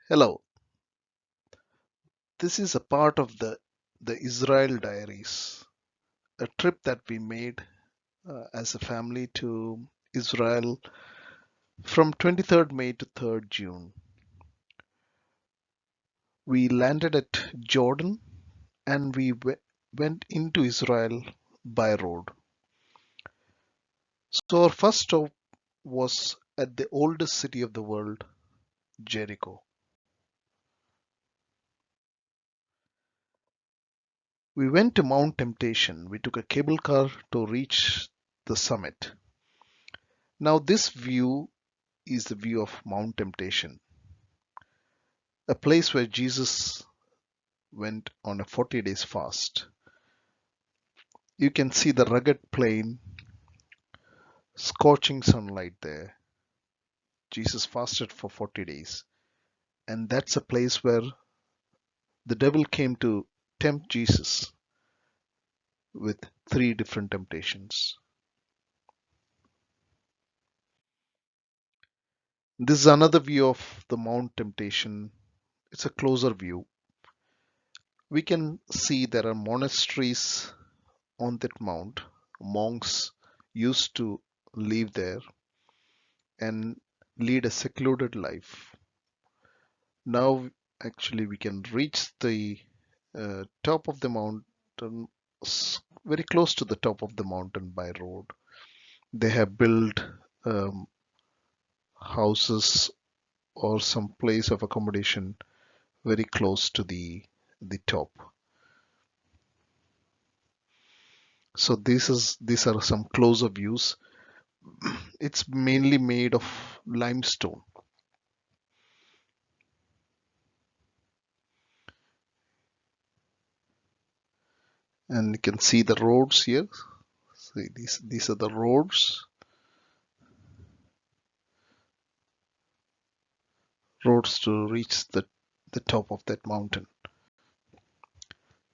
Hello, this is a part of the Israel diaries, a trip that we made as a family to Israel from 23rd May to 3rd June. We landed at Jordan and went into Israel by road. So our first stop was at the oldest city of the world, Jericho. We went to Mount Temptation. We took a cable car to reach the summit. Now this view is the view of Mount Temptation, a place where Jesus went on a 40 days fast. You can see the rugged plain, scorching sunlight there. Jesus fasted for 40 days. And that's a place where the devil came to tempt Jesus with three different temptations. This is another view of the Mount Temptation. It's a closer view. We can see there are monasteries on that mount. Monks used to live there and lead a secluded life. Now, actually, we can reach the top of the mountain, very close to the top of the mountain by road. They have built um, houses or some place of accommodation very close to the top. So these are some closer views. It's mainly made of limestone. And you can see the roads here. See, these are the roads to reach the top of that mountain.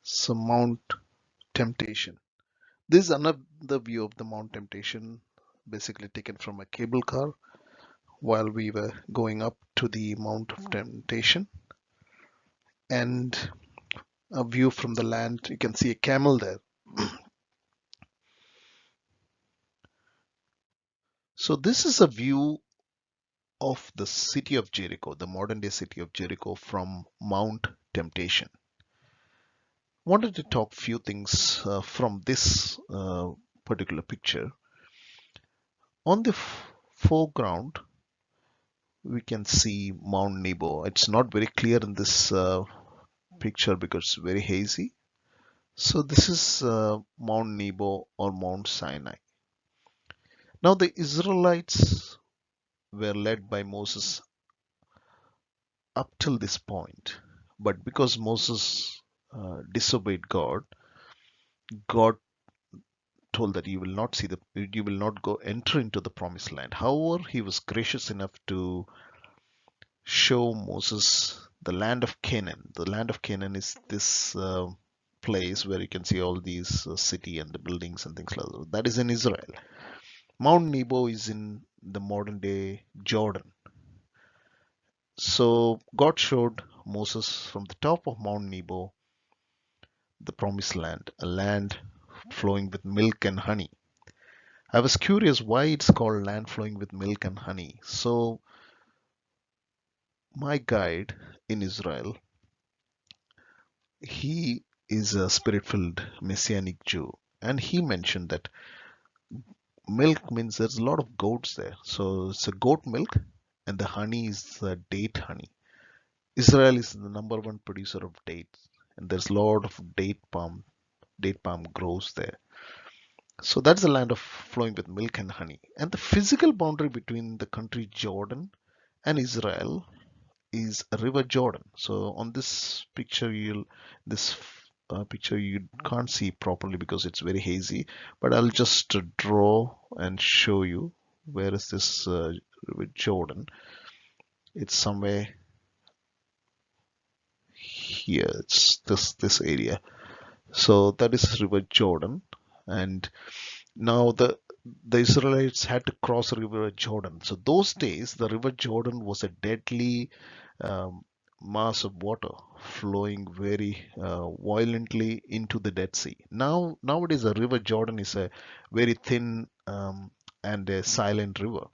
So Mount Temptation. This is another view of the Mount Temptation, basically taken from a cable car while we were going up to the Mount of Temptation. And a view from the land. You can see a camel there. So this is a view of the city of Jericho, the modern day city of Jericho from Mount Temptation. Wanted to talk few things from this particular picture. On the foreground, we can see Mount Nebo. It's not very clear in this picture because it's very hazy. So this is Mount Nebo or Mount Sinai. Now the Israelites were led by Moses up till this point, but because Moses disobeyed God, God told that you will not go enter into the promised land. However, he was gracious enough to show Moses the land of Canaan. The land of Canaan is this place where you can see all these city and the buildings and things like that. That is in Israel. Mount Nebo is in the modern day Jordan. So God showed Moses from the top of Mount Nebo the promised land, a land flowing with milk and honey. I was curious why it's called land flowing with milk and honey. So my guide in Israel, he is a spirit-filled messianic Jew, and he mentioned that milk means there's a lot of goats there. So it's a goat milk, and the honey is date honey. Israel is the number one producer of dates, and there's a lot of date palm grows there. So that's the land of flowing with milk and honey. And the physical boundary between the country Jordan and Israel is a river Jordan. So on this picture you can't see properly because it's very hazy, but I'll just draw and show you where is this river Jordan. It's somewhere here. It's this area. So that is river Jordan, and now the Israelites had to cross the river Jordan. So those days, the river Jordan was a deadly um, mass of water flowing very violently into the Dead Sea. Nowadays, the River Jordan is a very thin and a silent river.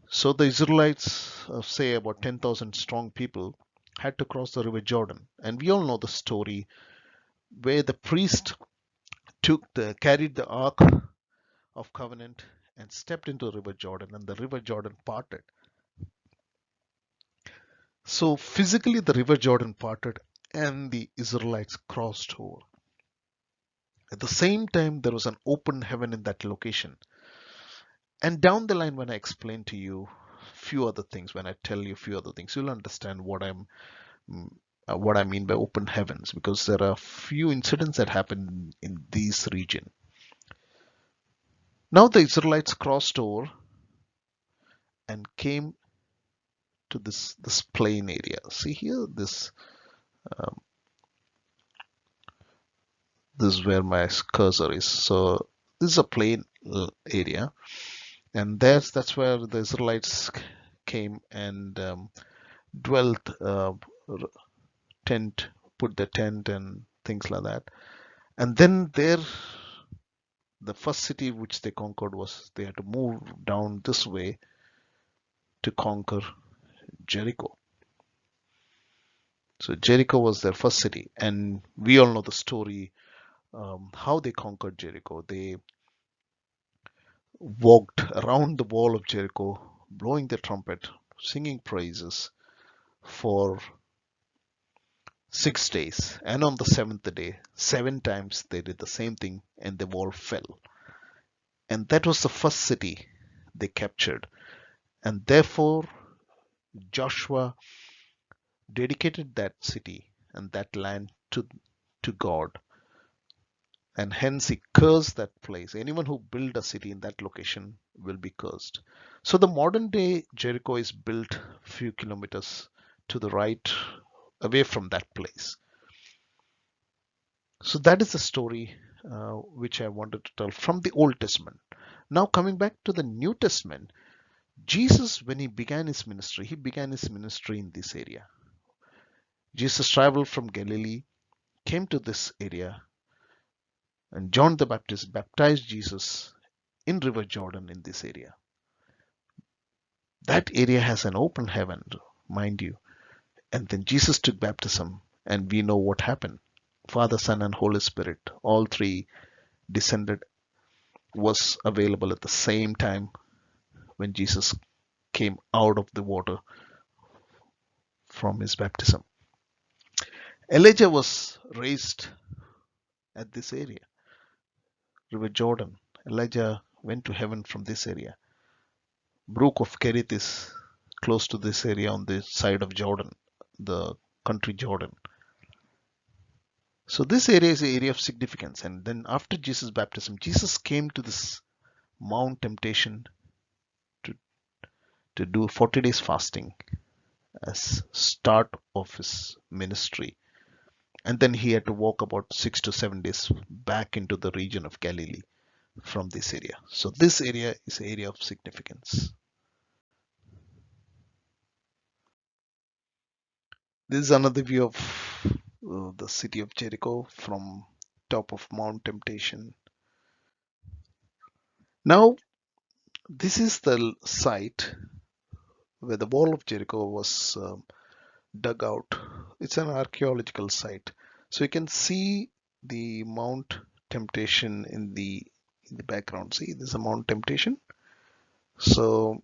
So the Israelites, say about 10,000 strong people, had to cross the River Jordan. And we all know the story where the priest carried the Ark of Covenant and stepped into the River Jordan, and the River Jordan parted. So physically, the River Jordan parted, and the Israelites crossed over. At the same time, there was an open heaven in that location. And down the line, when I explain to you few other things, when I tell you few other things, you'll understand mm, what I mean by open heavens, because there are few incidents that happen in this region. Now the Israelites crossed over and came to this plain area. See here, um, this is where my cursor is. So this is a plain area, and that's where the Israelites came and dwelt, tent, put the tent and things like that. And then there, the first city which they conquered was they had to move down this way to conquer Jericho. So Jericho was their first city, and we all know the story, how they conquered Jericho. They walked around the wall of Jericho, blowing the trumpet, singing praises for 6 days. And on the seventh day, 7 times they did the same thing, and the wall fell. And that was the first city they captured. And therefore, Joshua dedicated that city and that land to God. And hence he cursed that place. Anyone who build a city in that location will be cursed. So the modern day Jericho is built a few kilometers to the right, away from that place. So that is the story which I wanted to tell from the Old Testament. Now coming back to the New Testament, Jesus, when he began his ministry, he began his ministry in this area. Jesus traveled from Galilee, came to this area, and John the Baptist baptized Jesus in River Jordan in this area. That area has an open heaven, mind you. And then Jesus took baptism, and we know what happened. Father, Son, and Holy Spirit, all three descended, was available at the same time when Jesus came out of the water from his baptism. Elijah was raised at this area, River Jordan. Elijah went to heaven from this area. Brook of Kerith is close to this area on the side of Jordan, the country Jordan. So this area is an area of significance. And then after Jesus' baptism, Jesus came to this Mount Temptation to, to do 40 days fasting as start of his ministry. And then he had to walk about 6 to 7 days back into the region of Galilee from this area. So this area is an area of significance. This is another view of the city of Jericho from top of Mount Temptation. Now, this is the site where the wall of Jericho was dug out. It's an archaeological site. So you can see the Mount Temptation in the background. See, this is a Mount Temptation. So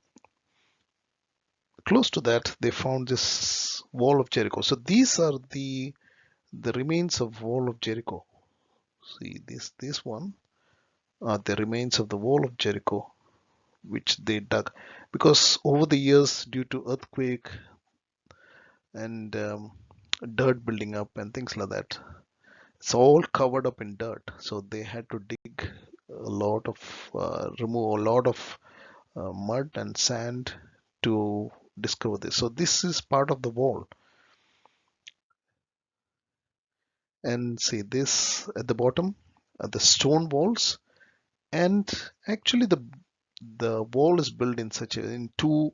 close to that, they found this wall of Jericho. So these are the remains of wall of Jericho. See this one are the remains of the wall of Jericho, which they dug, because over the years, due to earthquake and dirt building up and things like that, it's all covered up in dirt. So they had to dig a lot of remove a lot of mud and sand to discover this. So this is part of the wall. And see this at the bottom, the stone walls, and actually the wall is built in such a in two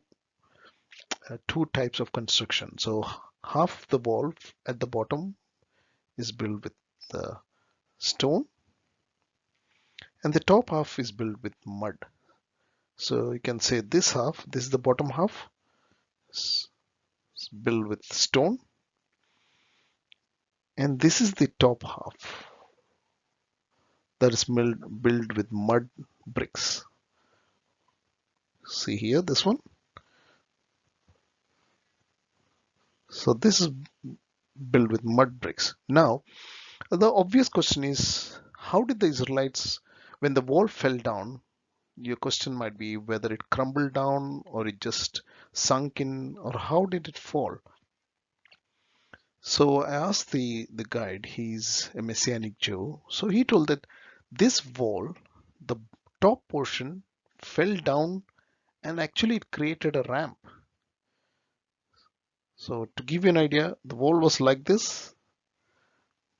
two types of construction. So half the wall at the bottom is built with the stone, and the top half is built with mud. So you can say this half, this is the bottom half, is built with stone, and this is the top half that is built with mud bricks. See here, this one. So this is built with mud bricks. Now, the obvious question is, how did the Israelites, when the wall fell down, your question might be whether it crumbled down or it just sunk in, or how did it fall? So I asked the guide, he's a Messianic Jew. So he told that this wall, the top portion, fell down and actually it created a ramp. So to give you an idea, the wall was like this,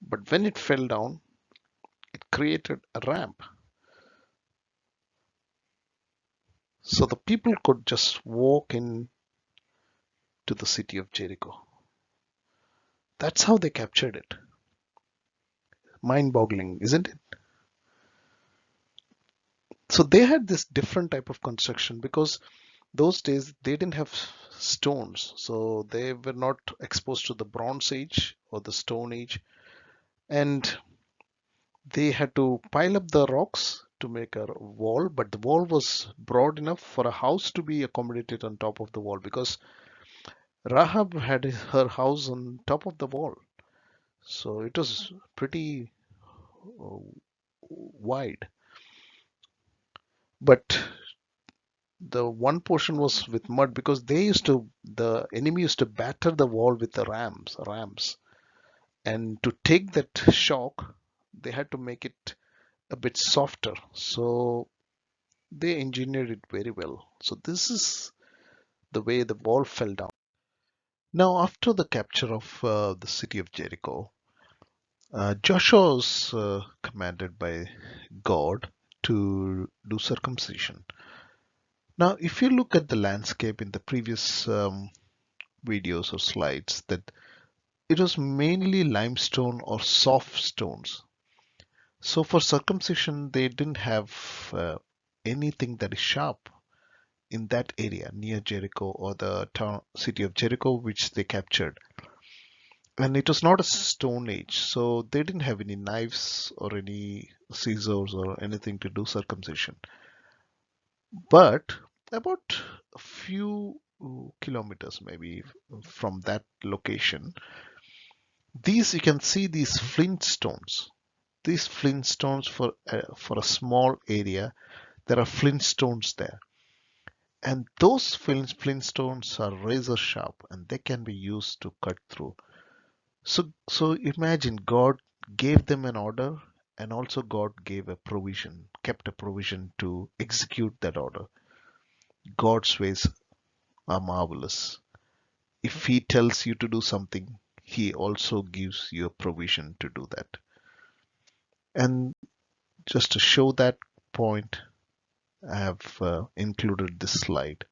but when it fell down, it created a ramp. So the people could just walk in to the city of Jericho. That's how they captured it. Mind-boggling, isn't it? So they had this different type of construction because those days they didn't have stones, so they were not exposed to the Bronze Age or the Stone Age, and they had to pile up the rocks to make a wall, but the wall was broad enough for a house to be accommodated on top of the wall because Rahab had her house on top of the wall, so it was pretty uh, wide. But the one portion was with mud because the enemy used to batter the wall with the rams, and to take that shock, they had to make it a bit softer. So they engineered it very well. So this is the way the wall fell down. Now, after the capture of the city of Jericho, Joshua was commanded by God to do circumcision. Now, if you look at the landscape in the previous videos or slides, that it was mainly limestone or soft stones. So for circumcision, they didn't have anything that is sharp in that area near Jericho or the town city of Jericho, which they captured. And it was not a stone age, so they didn't have any knives or any scissors or anything to do circumcision. But about a few kilometers maybe from that location, these you can see these flint stones. These flint stones for a small area, there are flint stones there, and those flint stones are razor sharp and they can be used to cut through. So imagine God gave them an order, and also God gave a provision, kept a provision to execute that order. God's ways are marvelous. If He tells you to do something, He also gives you a provision to do that. And just to show that point, I have included this slide.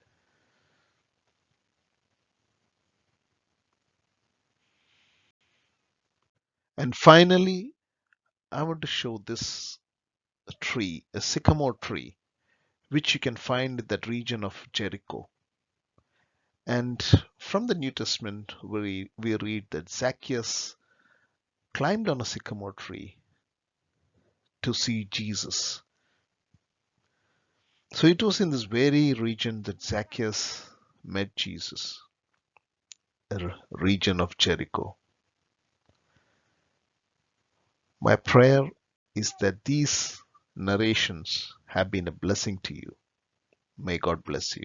And finally, I want to show this tree, a sycamore tree, which you can find in that region of Jericho. And from the New Testament, we read that Zacchaeus climbed on a sycamore tree to see Jesus. So it was in this very region that Zacchaeus met Jesus, a region of Jericho. My prayer is that these narrations have been a blessing to you. May God bless you.